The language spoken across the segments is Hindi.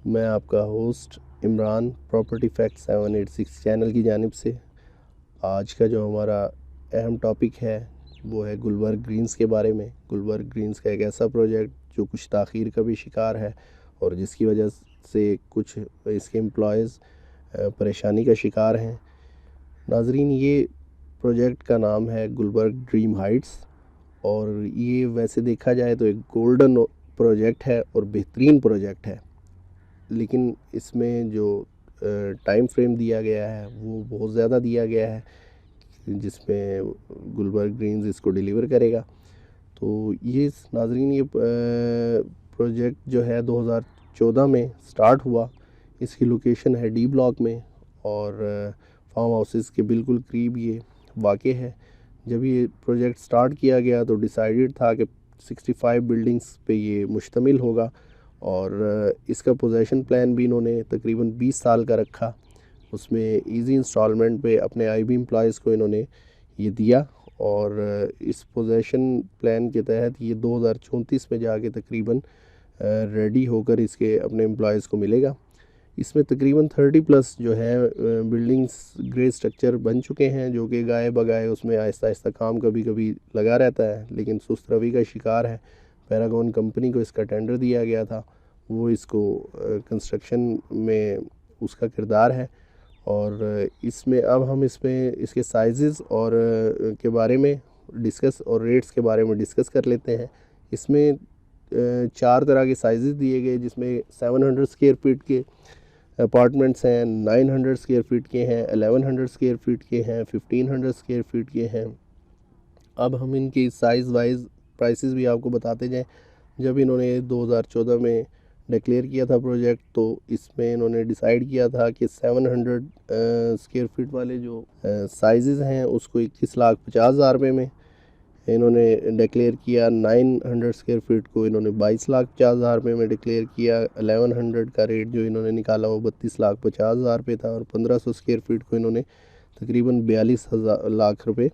मैं आपका host Imran property fact 786 channel की जानिब से आज का जो हमारा अहम टॉपिक है वो है गुलबर्ग ग्रीन्स के बारे में। गुलबर्ग ग्रीन्स का एक ऐसा प्रोजेक्ट जो कुछ ताख़ीर का भी शिकार है और जिसकी वजह से कुछ इसके एम्प्लॉयज़ परेशानी का शिकार हैं। नाजरीन, ये प्रोजेक्ट का नाम है गुलबर्ग ड्रीम हाइट्स और ये वैसे देखा जाए तो एक गोल्डन प्रोजेक्ट है और बेहतरीन प्रोजेक्ट है, लेकिन इसमें जो टाइम फ्रेम दिया गया है वो बहुत ज़्यादा दिया गया है जिसमें गुलबर्ग ग्रीन्स इसको डिलीवर करेगा। तो ये नाजरीन, ये प्रोजेक्ट जो है 2014 में स्टार्ट हुआ। इसकी लोकेशन है डी ब्लॉक में और फार्म हाउसेस के बिल्कुल करीब ये वाक़ है। जब ये प्रोजेक्ट स्टार्ट किया गया तो डिसाइडेड था कि 65 बिल्डिंग्स पे ये मुश्तमिल होगा और इसका पोजेसन प्लान भी इन्होंने तकरीबन 20 साल का रखा। उसमें इजी इंस्टॉलमेंट पे अपने आईबी एम्प्लॉयज़ को इन्होंने ये दिया और इस पोजेसन प्लान के तहत ये 2034 में जाके तकरीबन रेडी होकर इसके अपने एम्प्लॉयज़ को मिलेगा। इसमें तकरीबन 30+ जो है बिल्डिंग्स ग्रे स्ट्रक्चर बन चुके हैं, जो कि गाए बगाए उसमें आहिस्ता आहिस्ता काम कभी कभी लगा रहता है, लेकिन सुस्त रवि का शिकार है। पैरागॉन कंपनी को इसका टेंडर दिया गया था, वो इसको कंस्ट्रक्शन में उसका किरदार है। और इसमें अब हम इसमें इसके साइज़ और के बारे में डिस्कस और रेट्स के बारे में डिस्कस कर लेते हैं। इसमें 4 तरह के साइज़ दिए गए, जिसमें 700 स्क्वायर फीट के अपार्टमेंट्स हैं, 900 स्क्वायर फीट के हैं, 1100 स्क्वायर फीट के हैं, 1500 स्क्वायर फीट के हैं। अब हम इनकी साइज़ वाइज प्राइसेस भी आपको बताते जाएं। जब इन्होंने 2014 में डिक्लेयर किया था प्रोजेक्ट, तो इसमें इन्होंने डिसाइड किया था कि 700 स्क्वायर फीट वाले जो साइज़ हैं उसको 21,50,000 रुपये में इन्होंने डिक्लेयर किया। 900 स्क्वायर फीट को इन्होंने 22,50,000 रुपये में डिक्लेयर किया। 1100 का रेट जो इन्होंने निकाला वो 32,50,000 रुपये था और 1500 स्क्वायर फीट को इन्होंने तकरीबन 42,00,000 रुपये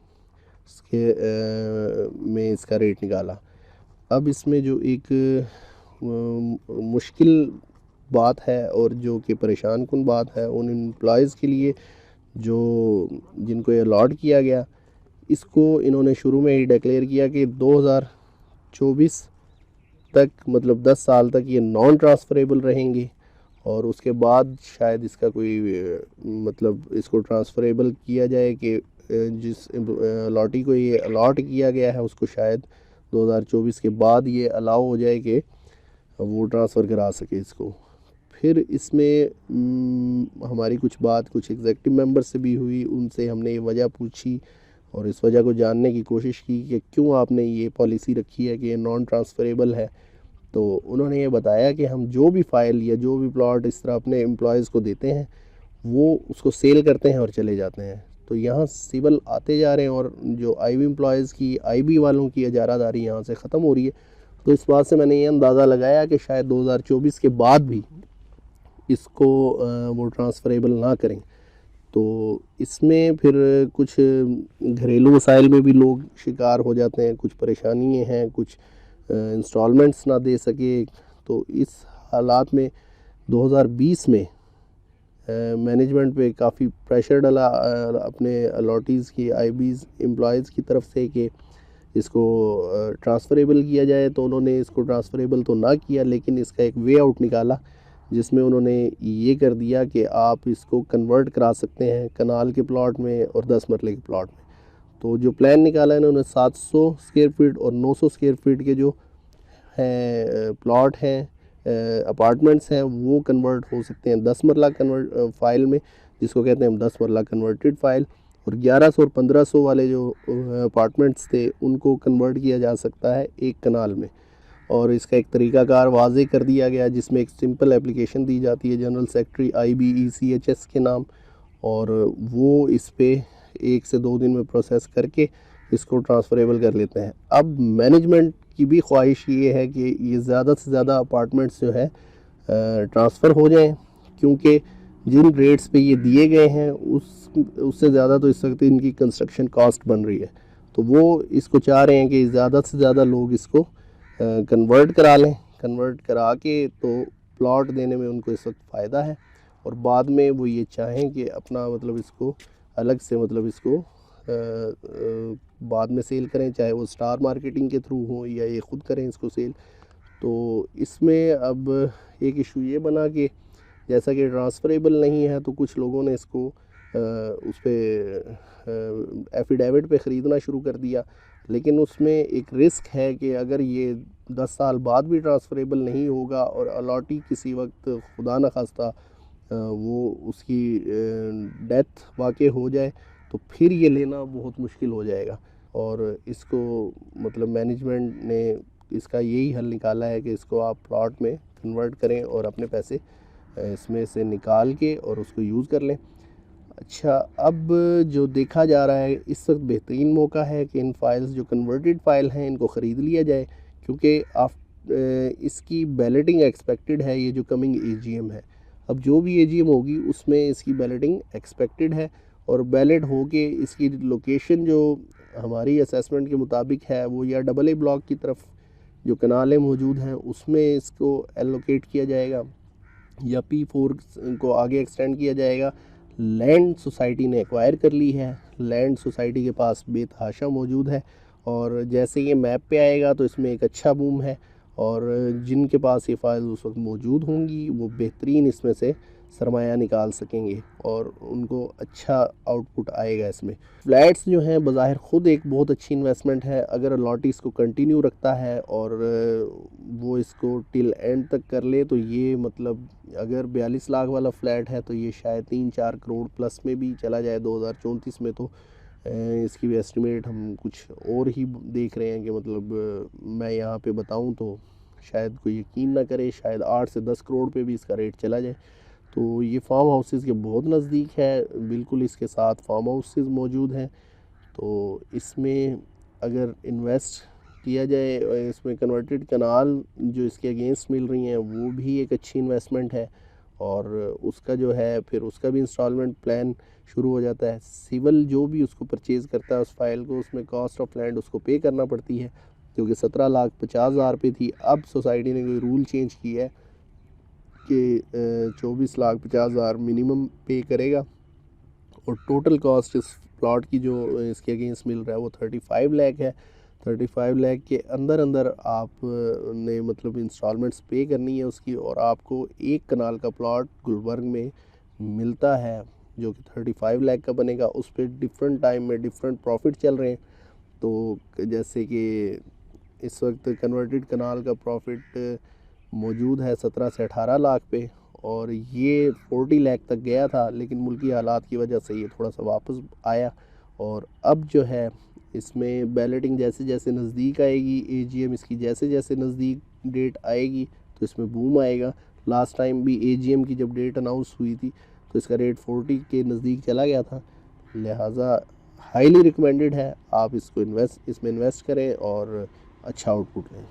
में इसका रेट निकाला। अब इसमें जो एक मुश्किल बात है और जो कि परेशान कुन बात है उन एम्प्लॉयज़ के लिए जो जिनको ये अलॉट किया गया, इसको इन्होंने शुरू में ही डिक्लेयर किया कि 2024 तक, मतलब 10 साल तक ये नॉन ट्रांसफ़रेबल रहेंगे और उसके बाद शायद इसका कोई मतलब इसको ट्रांसफ़रेबल किया जाए कि जिस अलॉटी को ये अलॉट किया गया है उसको शायद 2024 के बाद ये अलाउ हो जाए कि वो ट्रांसफ़र करा सके इसको। फिर इसमें हमारी कुछ एग्जेक्टिव मेंबर से भी हुई, उनसे हमने ये वजह पूछी और इस वजह को जानने की कोशिश की कि क्यों आपने ये पॉलिसी रखी है कि ये नॉन ट्रांसफ़रेबल है। तो उन्होंने ये बताया कि हम जो भी फ़ाइल या जो भी प्लॉट इस तरह अपने एम्प्लॉयज़ को देते हैं वो उसको सेल करते हैं और चले जाते हैं। तो यहाँ सिविल आते जा रहे हैं और जो आईबी एम्प्लॉयज़ की, आईबी वालों की इजारादारी यहाँ से ख़त्म हो रही है। तो इस बात से मैंने ये अंदाज़ा लगाया कि शायद 2024 के बाद भी इसको वो ट्रांसफ़रेबल ना करें। तो इसमें फिर कुछ घरेलू मसाइल में भी लोग शिकार हो जाते हैं, कुछ परेशानियाँ हैं, कुछ इंस्टॉलमेंट्स ना दे सके। तो इस हालात में 2020 में मैनेजमेंट पे काफ़ी प्रेशर डला अपने अलॉटीज़ की, आईबीज़ एम्प्लॉयज़ की तरफ से कि इसको ट्रांसफ़रेबल किया जाए। तो उन्होंने इसको ट्रांसफ़रेबल तो ना किया, लेकिन इसका एक वे आउट निकाला जिसमें उन्होंने ये कर दिया कि आप इसको कन्वर्ट करा सकते हैं कनाल के प्लॉट में और 10 मरले के प्लॉट में। तो जो प्लान निकाला है इन्होंने 700 स्क्वायर फीट और 900 स्क्वायर फीट के जो हैं प्लॉट हैं, अपार्टमेंट्स हैं, वो कन्वर्ट हो सकते हैं 10 मरला कन्वर्ट फ़ाइल में, जिसको कहते हैं हम 10 मरला कन्वर्टेड फ़ाइल। और 1100 और 1500 वाले जो अपार्टमेंट्स थे उनको कन्वर्ट किया जा सकता है एक कनाल में। और इसका एक तरीक़ाकार वाज़े कर दिया गया जिसमें एक सिंपल एप्लीकेशन दी जाती है जनरल सेक्रेटरी IBECHS के नाम, और वो इस पे 1 से 2 दिन में प्रोसेस करके इसको ट्रांसफ़रेबल कर लेते हैं। अब मैनेजमेंट की भी ख्वाहिश ये है कि ये ज़्यादा से ज़्यादा अपार्टमेंट्स जो है ट्रांसफ़र हो जाएं, क्योंकि जिन रेट्स पे ये दिए गए हैं उससे ज़्यादा तो इस वक्त इनकी कंस्ट्रक्शन कॉस्ट बन रही है। तो वो इसको चाह रहे हैं कि ज़्यादा से ज़्यादा लोग इसको कन्वर्ट करा लें। कन्वर्ट करा के तो प्लॉट देने में उनको इस वक्त फ़ायदा है, और बाद में वो ये चाहें कि अपना मतलब इसको अलग से मतलब इसको बाद में सेल करें, चाहे वो स्टार मार्केटिंग के थ्रू हो या ये ख़ुद करें इसको सेल। तो इसमें अब एक इशू ये बना कि जैसा कि ट्रांसफ़रेबल नहीं है, तो कुछ लोगों ने इसको उस पर एफिडेविट पे ख़रीदना शुरू कर दिया, लेकिन उसमें एक रिस्क है कि अगर ये 10 साल बाद भी ट्रांसफ़रेबल नहीं होगा और अलॉटी किसी वक्त खुदा न खास्ता वो उसकी डेथ वाक़ई हो जाए, तो फिर ये लेना बहुत मुश्किल हो जाएगा। और इसको मतलब मैनेजमेंट ने इसका यही हल निकाला है कि इसको आप प्लॉट में कन्वर्ट करें और अपने पैसे इसमें से निकाल के और उसको यूज़ कर लें। अच्छा, अब जो देखा जा रहा है इस वक्त बेहतरीन मौका है कि इन फाइल्स जो कन्वर्टेड फ़ाइल हैं इनको ख़रीद लिया जाए, क्योंकि इसकी बैलेटिंग एक्सपेक्टेड है, ये जो कमिंग एजीएम है। अब जो भी एजीएम होगी उसमें इसकी बैलेटिंग एक्सपेक्टेड है, और बैलेट हो के इसकी लोकेशन जो हमारी असेसमेंट के मुताबिक है वो या डबल ए ब्लॉक की तरफ जो कनालें मौजूद हैं उसमें इसको एलोकेट किया जाएगा, या P4 को आगे एक्सटेंड किया जाएगा। लैंड सोसाइटी ने एक्वायर कर ली है, लैंड सोसाइटी के पास बेतहाशा मौजूद है, और जैसे ये मैप पे आएगा तो इसमें एक अच्छा बूम है, और जिनके पास ये फाइल उस वक्त मौजूद होंगी वो बेहतरीन इसमें से सरमाया निकाल सकेंगे और उनको अच्छा आउटपुट आएगा। इसमें फ्लैट्स जो हैं बज़ाहिर ख़ुद एक बहुत अच्छी इन्वेस्टमेंट है, अगर अलॉटी इसको कंटिन्यू रखता है और वो इसको टिल एंड तक कर ले, तो ये मतलब अगर 42 लाख वाला फ़्लैट है तो ये शायद 3-4 करोड़ प्लस में भी चला जाए 2034 में। तो इसकी भी एस्टिमेट हम कुछ और ही देख रहे हैं कि मतलब मैं यहाँ पे बताऊँ तो शायद कोई यकीन ना करे, शायद 8 से 10 करोड़ पे भी इसका रेट चला जाए। तो ये फार्म हाउसेस के बहुत नज़दीक है, बिल्कुल इसके साथ फार्म हाउसेस मौजूद हैं। तो इसमें अगर इन्वेस्ट किया जाए, इसमें कन्वर्टेड कनाल जो इसके अगेंस्ट मिल रही हैं वो भी एक अच्छी इन्वेस्टमेंट है, और उसका जो है फिर उसका भी इंस्टॉलमेंट प्लान शुरू हो जाता है। सिविल जो भी उसको परचेज़ करता है उस फाइल को, उसमें कॉस्ट ऑफ लैंड उसको पे करना पड़ती है, क्योंकि 17,50,000 पे थी। अब सोसाइटी ने कोई रूल चेंज किया है कि 24,50,000 मिनिमम पे करेगा, और टोटल कॉस्ट इस प्लॉट की जो इसके अगेंस्ट मिल रहा है वो 35 लाख है। 35 लाख के अंदर अंदर आप ने मतलब इंस्टॉलमेंट्स पे करनी है उसकी, और आपको एक कनाल का प्लॉट गुलबर्ग में मिलता है जो कि 35 लाख का बनेगा। उस पर डिफरेंट टाइम में डिफरेंट प्रॉफिट चल रहे हैं। तो जैसे कि इस वक्त कन्वर्टेड कनाल का प्रॉफिट मौजूद है 17 से 18 लाख पे, और ये 40 लाख तक गया था, लेकिन मुल्की हालात की वजह से ये थोड़ा सा वापस आया। और अब जो है इसमें बैलेटिंग जैसे जैसे नज़दीक आएगी, एजीएम इसकी जैसे जैसे नज़दीक डेट आएगी तो इसमें बूम आएगा। लास्ट टाइम भी एजीएम की जब डेट अनाउंस हुई थी तो इसका रेट 40 के नज़दीक चला गया था, लिहाजा हाईली रिकमेंडेड है आप इसमें इन्वेस्ट करें और अच्छा आउटपुट लें।